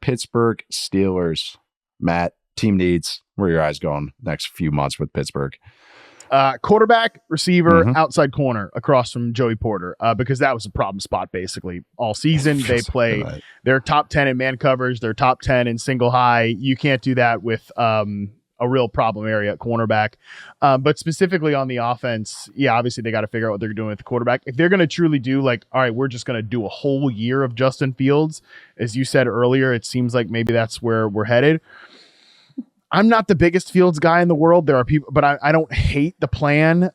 Pittsburgh Steelers. Matt, team needs. Where are your eyes going next few months with Pittsburgh? Quarterback, receiver, outside corner across from Joey Porter, because that was a problem spot basically all season. They play their top 10 in man coverage, their top 10 in single high. You can't do that with a real problem area at cornerback. But specifically on the offense, obviously they got to figure out what they're doing with the quarterback. If they're going to truly do like, all right, we're just going to do a whole year of Justin Fields, as you said earlier, it seems like maybe that's where we're headed. I'm not the biggest Fields guy in the world. There are people, but I don't hate the plan.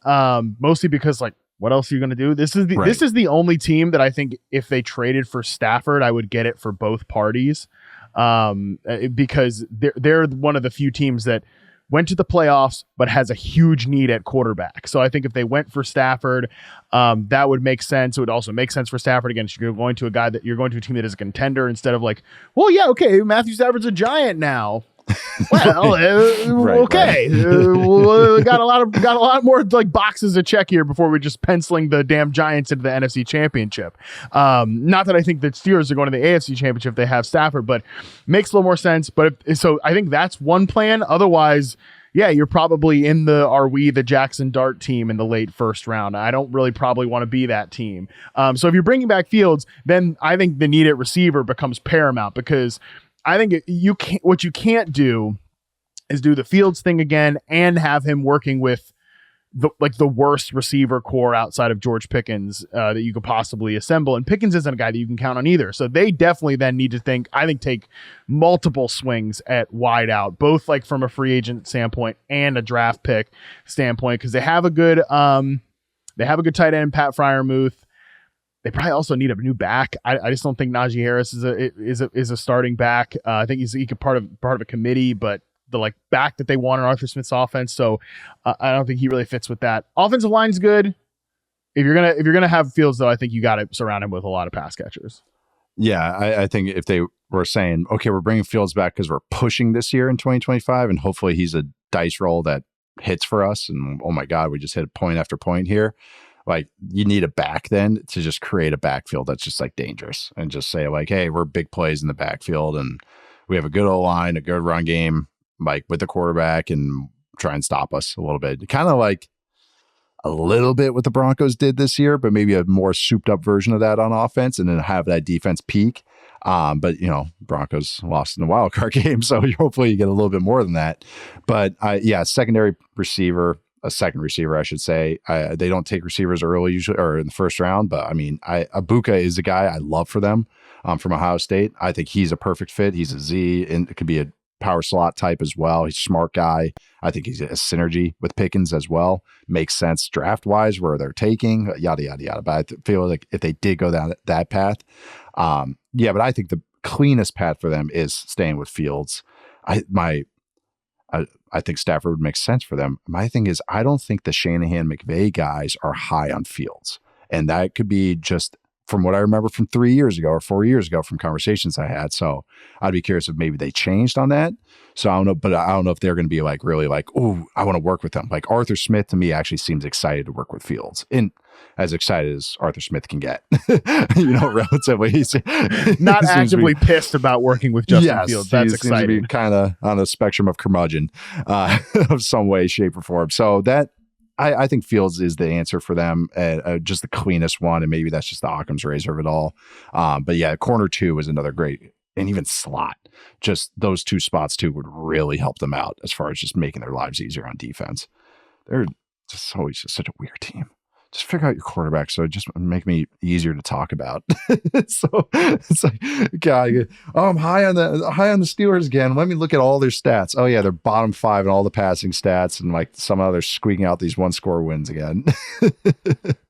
Mostly because like, what else are you going to do? This is the only team that I think if they traded for Stafford, I would get it for both parties. Because they're one of the few teams that went to the playoffs, but has a huge need at quarterback. So I think if they went for Stafford, that would make sense. It would also make sense for Stafford against you're going to a team that is a contender instead of like, well, yeah, okay, Matthew Stafford's a giant now. Well, okay. We got a lot more like boxes to check here before we're just penciling the damn Giants into the NFC Championship. Not that I think the Steelers are going to the AFC Championship if they have Stafford, but makes a little more sense. But so I think that's one plan. Otherwise, you're probably in the Are We the Jackson Dart team in the late first round. I don't really probably want to be that team. So if you're bringing back Fields, then I think the need at receiver becomes paramount because I think what you can't do is do the Fields thing again and have him working with the worst receiver core outside of George Pickens that you could possibly assemble. And Pickens isn't a guy that you can count on either. So they definitely then need to take multiple swings at wide out, both like from a free agent standpoint and a draft pick standpoint, because they have a good tight end, Pat Freiermuth. They probably also need a new back. I just don't think Najee Harris is a starting back. I think he's part of a committee, but the like back that they want in Arthur Smith's offense. So I don't think he really fits with that. Offensive line's good. If you're gonna have Fields though, I think you got to surround him with a lot of pass catchers. Yeah, I think if they were saying, okay, we're bringing Fields back because we're pushing this year in 2025, and hopefully he's a dice roll that hits for us. And oh my God, we just hit point after point here. Like you need a back then to just create a backfield that's just like dangerous and just say like, hey, we're big plays in the backfield and we have a good O-line, a good run game, like with the quarterback and try and stop us a little bit. Kind of like a little bit what the Broncos did this year, but maybe a more souped up version of that on offense and then have that defense peak. But Broncos lost in the wild card game. So hopefully you get a little bit more than that. But secondary receiver, a second receiver, I should say. They don't take receivers early usually or in the first round, but I mean, Abuka is a guy I love for them from Ohio State. I think he's a perfect fit. He's a Z and it could be a power slot type as well. He's a smart guy. I think he's a synergy with Pickens as well. Makes sense draft wise where they're taking yada, yada, yada. But I feel like if they did go down that path, but I think the cleanest path for them is staying with Fields. I think Stafford would make sense for them. My thing is, I don't think the Shanahan McVay guys are high on Fields. And that could be just from what I remember from 3 years ago or 4 years ago from conversations I had. So I'd be curious if maybe they changed on that. So I don't know, but I don't know if they're going to be like really like, oh, I want to work with them. Like Arthur Smith to me actually seems excited to work with Fields. And as excited as Arthur Smith can get, relatively. He's not actively pissed about working with Justin Fields. That's exciting. Seems to be kind of on a spectrum of curmudgeon of some way, shape, or form. So that I think Fields is the answer for them, just the cleanest one, and maybe that's just the Occam's razor of it all. But yeah, corner 2 is another great, and even slot. Just those 2 spots too would really help them out as far as just making their lives easier on defense. They're just always just such a weird team. Just figure out your quarterback, so it just make me easier to talk about. So it's like, God, I'm high on the Steelers again. Let me look at all their stats. Oh yeah, they're bottom 5 in all the passing stats, and like somehow they're squeaking out these 1-score wins again.